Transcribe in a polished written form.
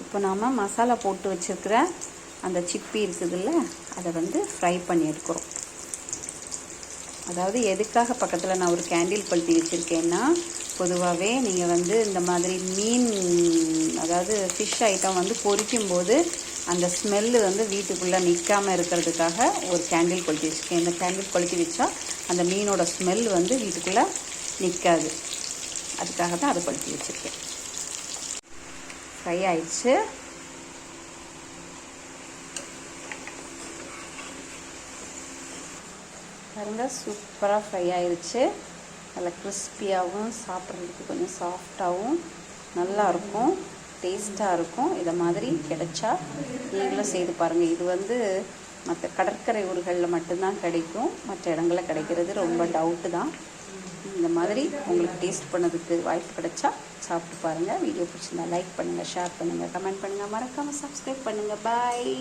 இப்போ நாம் மசாலா போட்டு வச்சுருக்கிற அந்த சிப்பி இருக்குதுல்ல, அதை வந்து ஃப்ரை பண்ணி எடுக்கிறோம். அதாவது எதுக்காக பக்கத்தில் நான் ஒரு கேண்டில் கொளுத்தி வச்சுருக்கேன்னா, பொதுவாகவே நீங்கள் வந்து இந்த மாதிரி மீன், அதாவது ஃபிஷ் ஐட்டம் வந்து பொரிக்கும்போது அந்த ஸ்மெல்லு வந்து வீட்டுக்குள்ளே நிற்காமல் இருக்கிறதுக்காக ஒரு கேண்டில் கொளுத்தி வச்சுருக்கேன். இந்த கேண்டில் கொளுத்தி வச்சா அந்த மீனோட ஸ்மெல் வந்து வீட்டுக்குள்ளே நிற்காது. அதுக்காக தான் அதை கொளுத்தி வச்சுருக்கேன். ஃப்ரை ஆயிடுச்சு. பாருங்கள், சூப்பராக ஃப்ரை ஆயிடுச்சு. நல்லா கிறிஸ்பியாகவும் சாப்பிட்றதுக்கு கொஞ்சம் சாஃப்டாகவும் நல்லாயிருக்கும், டேஸ்ட்டாக இருக்கும். இதை மாதிரி கிடைச்சா நீங்களும் செய்து பாருங்கள். இது வந்து மற்ற கடற்கரை ஊர்களில் மட்டும்தான் கிடைக்கும், மற்ற இடங்களில் கிடைக்கிறது ரொம்ப டவுட்டு தான். இந்த மாதிரி உங்களுக்கு டேஸ்ட் பண்ணதுக்கு வாய்ப்பு கிடைச்சா சாப்பிட்டு பாருங்கள். வீடியோ பிடிச்சிருந்தா லைக் பண்ணுங்கள், ஷேர் பண்ணுங்கள், கமெண்ட் பண்ணுங்கள், மறக்காமல் சப்ஸ்கிரைப் பண்ணுங்கள். பாய்.